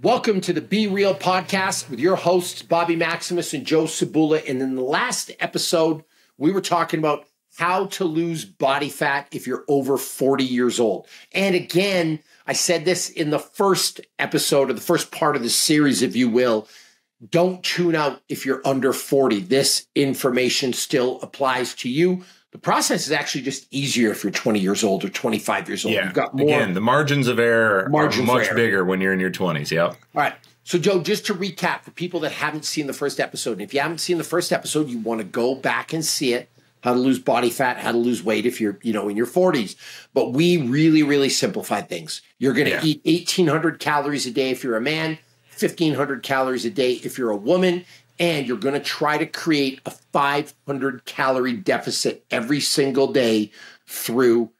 Welcome to the Be Real podcast with your hosts, Bobby Maximus and Joe Cebula. And in the last episode, we were talking about how to lose body fat if you're over 40 years old. And again, I said this in the first episode, or the first part of the series, if you will. Don't tune out if you're under 40. This information still applies to you. The process is actually just easier if you're 20 years old or 25 years old. Yeah. You've got more. Again, the margins of error are much bigger when you're in your 20s. Yep. All right. So, Joe, just to recap for people that haven't seen the first episode, and if you haven't seen the first episode, you want to go back and see it. How to lose body fat, how to lose weight if you're, in your 40s. But we really, really simplified things. You're going to eat 1,800 calories a day if you're a man, 1,500 calories a day if you're a woman, and you're going to try to create a 500-calorie deficit every single day through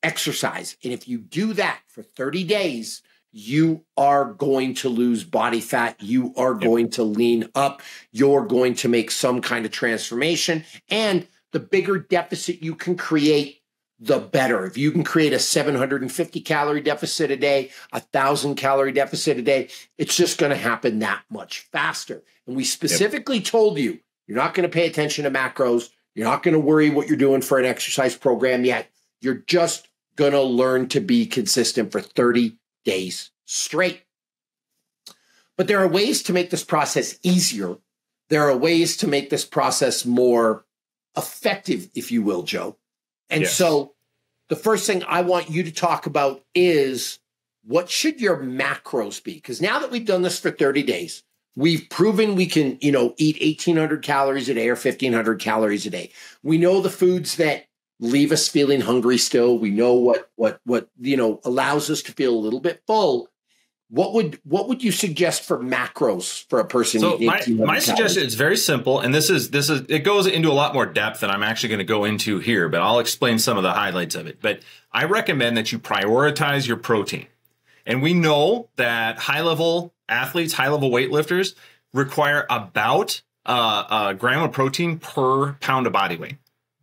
exercise. And if you do that for 30 days, you are going to lose body fat. You are going to lean up. You're going to make some kind of transformation. And the bigger deficit you can create, the better. If you can create a 750-calorie deficit a day, a 1,000-calorie deficit a day, it's just going to happen that much faster. And we specifically told you, you're not going to pay attention to macros. You're not going to worry what you're doing for an exercise program yet. You're just going to learn to be consistent for 30 days straight. But there are ways to make this process easier. There are ways to make this process more effective, if you will, Joe. And so the first thing I want you to talk about is, what should your macros be? Because now that we've done this for 30 days, we've proven we can, eat 1,800 calories a day or 1,500 calories a day. We know the foods that leave us feeling hungry still. We know what allows us to feel a little bit full. What would you suggest for macros for a person? So my suggestion is very simple, and this is it goes into a lot more depth than I'm actually going to go into here, but I'll explain some of the highlights of it. But I recommend that you prioritize your protein. And we know that high-level athletes, high-level weightlifters require about a gram of protein per pound of body weight.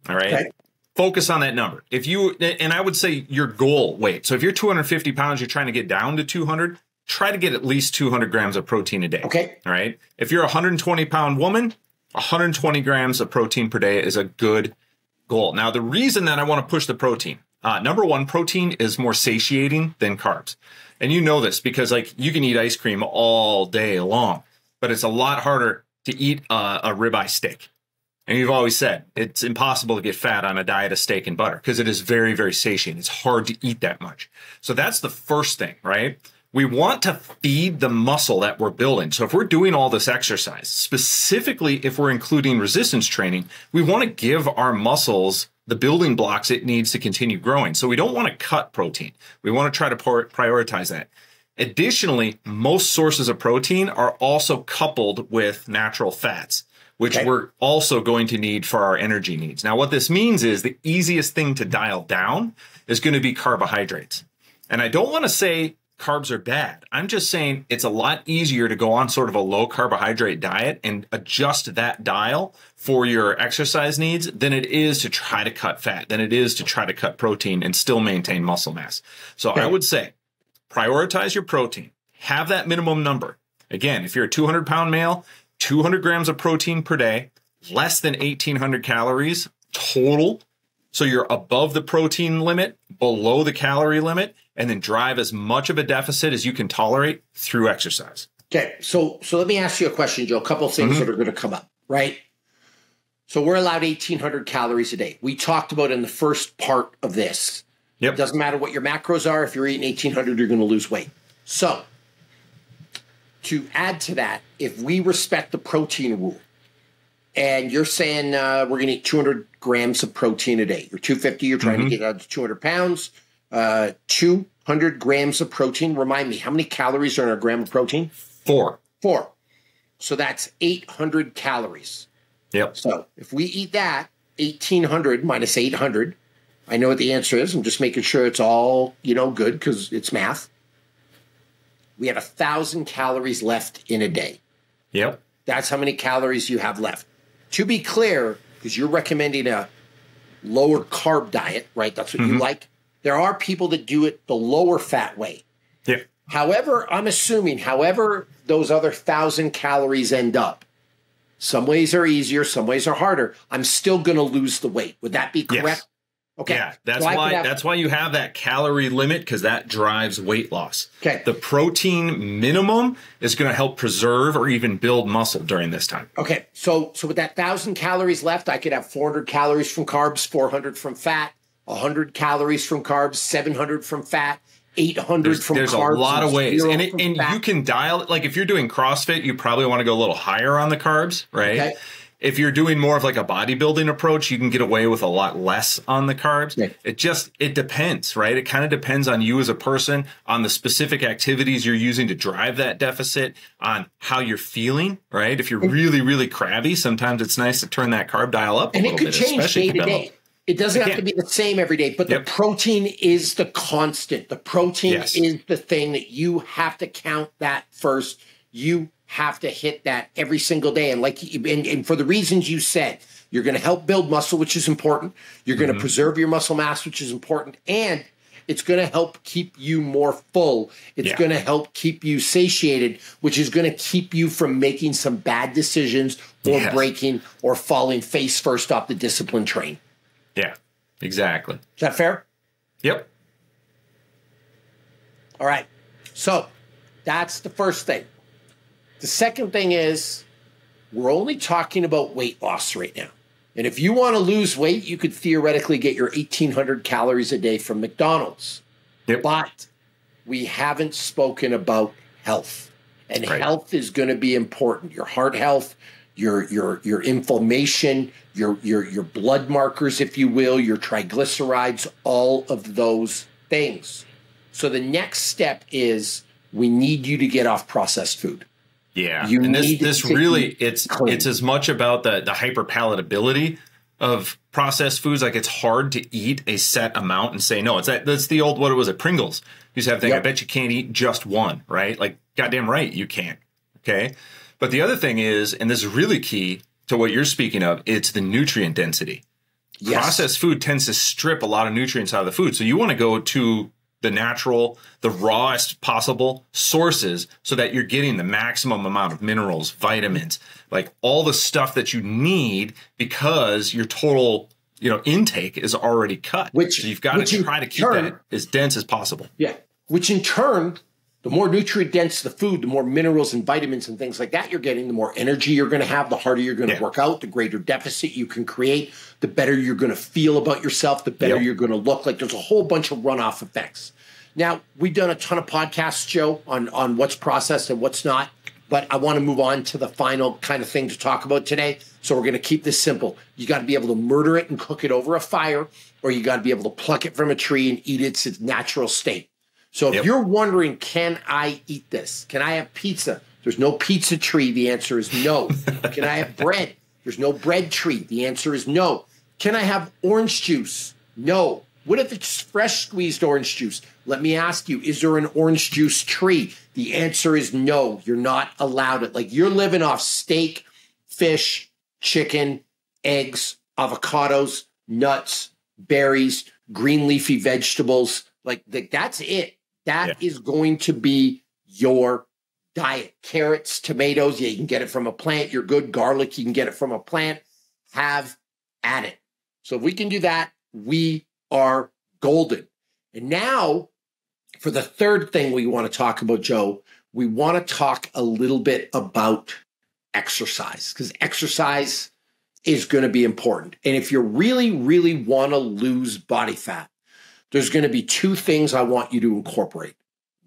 All right. Okay. Focus on that number. And I would say your goal weight. So if you're 250 pounds, you're trying to get down to 200, try to get at least 200 grams of protein a day. Okay. All right. If you're a 120-pound woman, 120 grams of protein per day is a good goal. Now, the reason that I want to push the protein, number one, protein is more satiating than carbs. And you know this because, you can eat ice cream all day long, but it's a lot harder to eat a ribeye steak. And you've always said it's impossible to get fat on a diet of steak and butter because it is very, very satiating. It's hard to eat that much. So that's the first thing, right? We want to feed the muscle that we're building. So if we're doing all this exercise, specifically if we're including resistance training, we want to give our muscles the building blocks it needs to continue growing. So we don't want to cut protein. We want to try to prioritize that. Additionally, most sources of protein are also coupled with natural fats, which we're also going to need for our energy needs. Now, what this means is the easiest thing to dial down is going to be carbohydrates. And I don't want to say carbs are bad. I'm just saying it's a lot easier to go on sort of a low carbohydrate diet and adjust that dial for your exercise needs than it is to try to cut fat, than it is to try to cut protein and still maintain muscle mass. So I would say prioritize your protein, have that minimum number. Again, if you're a 200-pound male, 200 grams of protein per day, less than 1,800 calories total. So you're above the protein limit, below the calorie limit, and then drive as much of a deficit as you can tolerate through exercise. Okay, so let me ask you a question, Joe. A couple of things that are going to come up, right? So we're allowed 1,800 calories a day. We talked about in the first part of this. It doesn't matter what your macros are. If you're eating 1,800, you're going to lose weight. So to add to that, if we respect the protein rule, and you're saying we're going to eat 200 grams of protein a day. You're 250, you're trying to get out to 200 pounds. 200 grams of protein. Remind me, how many calories are in a gram of protein? 4. So that's 800 calories. Yep. So if we eat that, 1,800 minus 800, I know what the answer is. I'm just making sure it's all, good because it's math. We have 1,000 calories left in a day. Yep. That's how many calories you have left. To be clear, because you're recommending a lower carb diet, right? That's what you like. There are people that do it the lower fat way. Yeah. However, I'm assuming, however, those other 1,000 calories end up, some ways are easier, some ways are harder. I'm still going to lose the weight. Would that be correct? Yes. Okay. Yeah, that's why you have that calorie limit, because that drives weight loss. Okay. The protein minimum is going to help preserve or even build muscle during this time. Okay. So with that 1,000 calories left, I could have 400 calories from carbs, 400 from fat, 100 calories from carbs, 700 from fat, 800 from carbs. There's a lot of ways. And fat. You can dial it. Like if you're doing CrossFit, you probably want to go a little higher on the carbs, right? Okay. If you're doing more of like a bodybuilding approach, you can get away with a lot less on the carbs. Yeah. It depends, right? It kind of depends on you as a person, on the specific activities you're using to drive that deficit, on how you're feeling, right? If you're really, really crabby, sometimes it's nice to turn that carb dial up a little bit. And it could change day to day. It doesn't have to be the same every day, but the protein is the constant. The protein is the thing that you have to count that first. You have to hit that every single day. And for the reasons you said, you're going to help build muscle, which is important. You're going to preserve your muscle mass, which is important. And it's going to help keep you more full. It's going to help keep you satiated, which is going to keep you from making some bad decisions or breaking or falling face first off the discipline train. Yeah, exactly. Is that fair? Yep. All right. So that's the first thing. The second thing is we're only talking about weight loss right now. And if you want to lose weight, you could theoretically get your 1,800 calories a day from McDonald's. Yep. But we haven't spoken about health. And health is going to be important. Your heart health, your inflammation, your blood markers, if you will, your triglycerides, all of those things. So the next step is we need you to get off processed food. Yeah, and this really, it's as much about the hyperpalatability of processed foods. Like it's hard to eat a set amount and say no. That's the old, what was it, Pringles? You used to have thing. I bet you can't eat just one, right? Like goddamn right, you can't. Okay, but the other thing is, and this is really key to what you're speaking of, it's the nutrient density. Yes. Processed food tends to strip a lot of nutrients out of the food, so you want to go to the natural, the rawest possible sources so that you're getting the maximum amount of minerals, vitamins, like all the stuff that you need, because your total, intake is already cut. So you've got to try to keep that as dense as possible. Yeah. Which in turn, the more nutrient dense the food, the more minerals and vitamins and things like that you're getting, the more energy you're going to have, the harder you're going to work out, the greater deficit you can create, the better you're going to feel about yourself, the better you're going to look. Like there's a whole bunch of runoff effects. Now, we've done a ton of podcasts, Joe, on what's processed and what's not, but I want to move on to the final kind of thing to talk about today. So we're going to keep this simple. You got to be able to murder it and cook it over a fire, or you got to be able to pluck it from a tree and eat it in its natural state. So if you're wondering, can I eat this? Can I have pizza? There's no pizza tree. The answer is no. Can I have bread? There's no bread tree. The answer is no. Can I have orange juice? No. What if it's fresh squeezed orange juice? Let me ask you, is there an orange juice tree? The answer is no. You're not allowed it. Like you're living off steak, fish, chicken, eggs, avocados, nuts, berries, green leafy vegetables. Like that's it. That is going to be your diet. Carrots, tomatoes, you can get it from a plant. You're good. Garlic, you can get it from a plant. Have at it. So if we can do that, we are golden. And now for the third thing we want to talk about, Joe, we want to talk a little bit about exercise, because exercise is going to be important. And if you really, really want to lose body fat, there's going to be two things I want you to incorporate.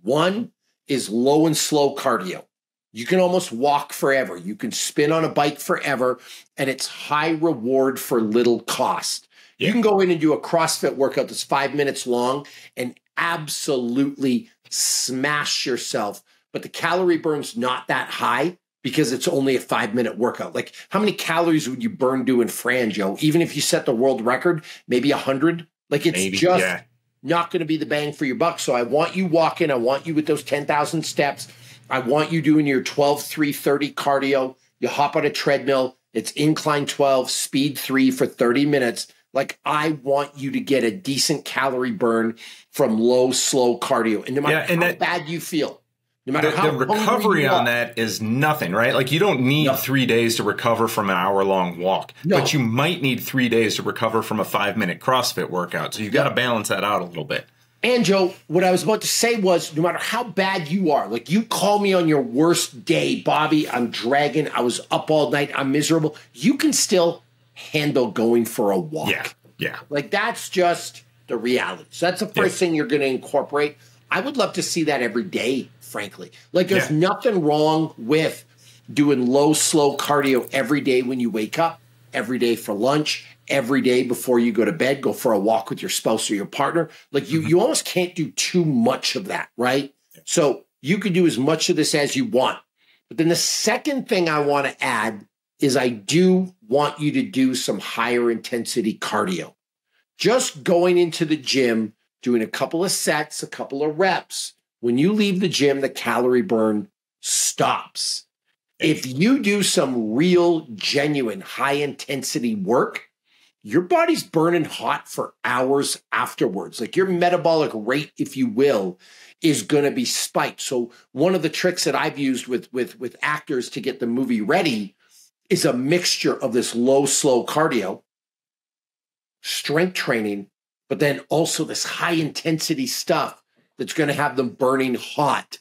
One is low and slow cardio. You can almost walk forever. You can spin on a bike forever, and it's high reward for little cost. You can go in and do a CrossFit workout that's 5 minutes long and absolutely smash yourself. But the calorie burn's not that high because it's only a 5-minute workout. Like how many calories would you burn doing Fran, Joe? Even if you set the world record, maybe 100. Like it's not going to be the bang for your buck. So I want you walking. I want you with those 10,000 steps. I want you doing your 12-3-30 cardio. You hop on a treadmill. It's incline 12, speed 3 for 30 minutes. Like, I want you to get a decent calorie burn from low, slow cardio. And no matter how bad you feel, no matter how the recovery on that is nothing, right? Like, you don't need 3 days to recover from an hour-long walk, but you might need 3 days to recover from a 5-minute CrossFit workout. So you've got to balance that out a little bit. And Joe, what I was about to say was, no matter how bad you are, like, you call me on your worst day, Bobby, I'm dragging, I was up all night, I'm miserable, you can still handle going for a walk. Yeah. Like, that's just the reality. So that's the first thing you're going to incorporate. I would love to see that every day, frankly. Like, there's nothing wrong with doing low, slow cardio every day when you wake up, every day for lunch, every day before you go to bed, go for a walk with your spouse or your partner. Like, you almost can't do too much of that, right? So you can do as much of this as you want. But then the second thing I want to add is I do want you to do some higher intensity cardio. Just going into the gym, doing a couple of sets, a couple of reps. When you leave the gym, the calorie burn stops. If you do some real, genuine, high-intensity work, your body's burning hot for hours afterwards. Like, your metabolic rate, if you will, is going to be spiked. So one of the tricks that I've used with actors to get the movie ready is a mixture of this low, slow cardio, strength training, but then also this high-intensity stuff that's going to have them burning hot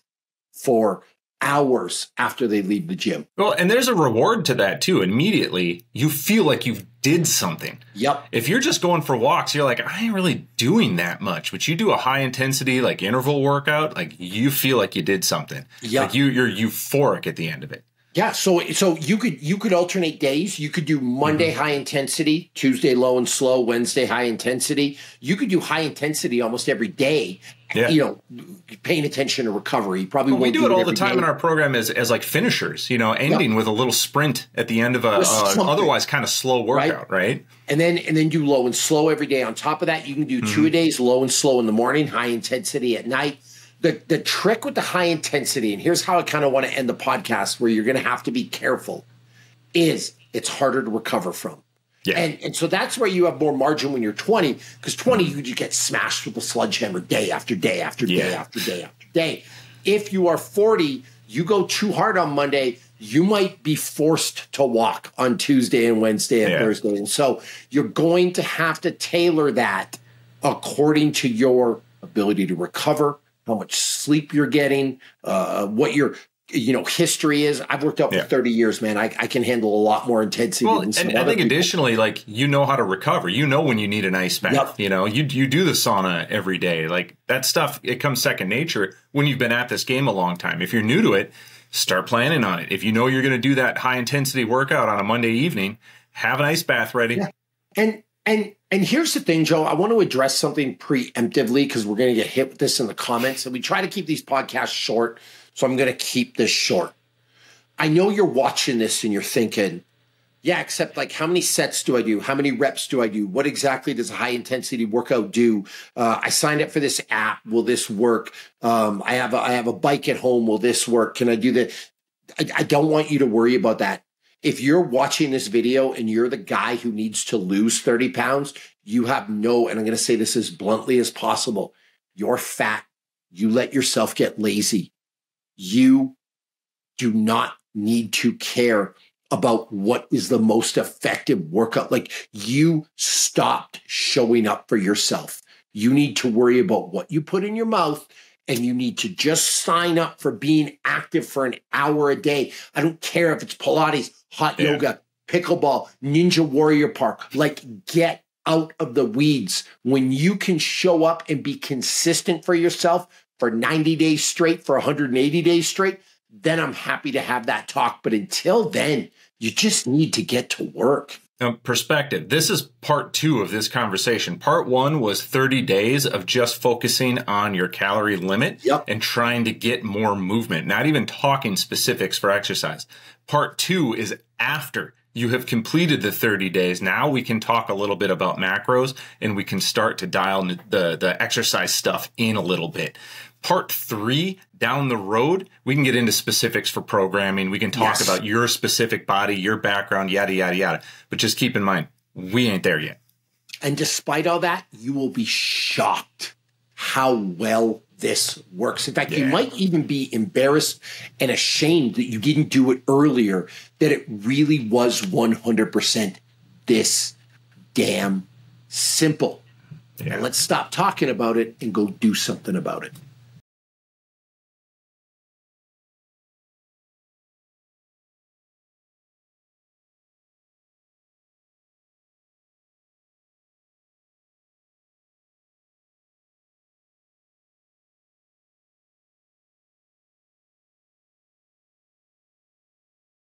for hours after they leave the gym. Well, and there's a reward to that too. Immediately, you feel like you did something. Yep. If you're just going for walks, you're like, I ain't really doing that much. But you do a high intensity, like, interval workout, like, you feel like you did something. Yep. Like, you're euphoric at the end of it. Yeah, so you could alternate days. You could do Monday high intensity, Tuesday low and slow, Wednesday high intensity. You could do high intensity almost every day. Yeah. You know, paying attention to recovery. Probably we do it all the time in our program as like finishers. You know, ending with a little sprint at the end of a otherwise kind of slow workout, right? And then do low and slow every day. On top of that, you can do 2 days, low and slow in the morning, high intensity at night. The trick with the high intensity, and here's how I kind of want to end the podcast, where you're going to have to be careful, is it's harder to recover from. Yeah. And so that's where you have more margin when you're 20, because 20, you just get smashed with a sledgehammer day after day after day after day after day. If you are 40, you go too hard on Monday, you might be forced to walk on Tuesday and Wednesday and Thursday. And so you're going to have to tailor that according to your ability to recover, how much sleep you're getting, what your history is. I've worked out for 30 years, man. I can handle a lot more intensity than some and I think people. Additionally, like, you know how to recover. You know when you need an ice bath. Yep. You know, you do the sauna every day. Like, that stuff, it comes second nature when you've been at this game a long time. If you're new to it, start planning on it. If you know you're going to do that high intensity workout on a Monday evening, have an ice bath ready. Yeah. And here's the thing, Joe, I want to address something preemptively, because we're going to get hit with this in the comments, and we try to keep these podcasts short. So I'm going to keep this short. I know you're watching this and you're thinking, yeah, except, like, how many sets do I do? How many reps do I do? What exactly does a high intensity workout do? I signed up for this app. Will this work? I have a bike at home. Will this work? Can I do that? I don't want you to worry about that. If you're watching this video and you're the guy who needs to lose 30 pounds, you have no, and I'm going to say this as bluntly as possible, you're fat. You let yourself get lazy. You do not need to care about what is the most effective workout. Like, you stopped showing up for yourself. You need to worry about what you put in your mouth, and you need to just sign up for being active for an hour a day. I don't care if it's Pilates, hot yoga, pickleball, Ninja Warrior Park. Like, get out of the weeds. When you can show up and be consistent for yourself for 90 days straight, for 180 days straight, then I'm happy to have that talk. But until then, you just need to get to work. Perspective. This is part 2 of this conversation. Part 1 was 30 days of just focusing on your calorie limit and trying to get more movement, not even talking specifics for exercise. Part 2 is after you have completed the 30 days. Now we can talk a little bit about macros, and we can start to dial the exercise stuff in a little bit. Part 3, down the road, we can get into specifics for programming. We can talk about your specific body, your background, yada, yada, yada. But just keep in mind, we ain't there yet. And despite all that, you will be shocked how well this works. In fact, you might even be embarrassed and ashamed that you didn't do it earlier, that it really was 100% this damn simple. And let's stop talking about it and go do something about it.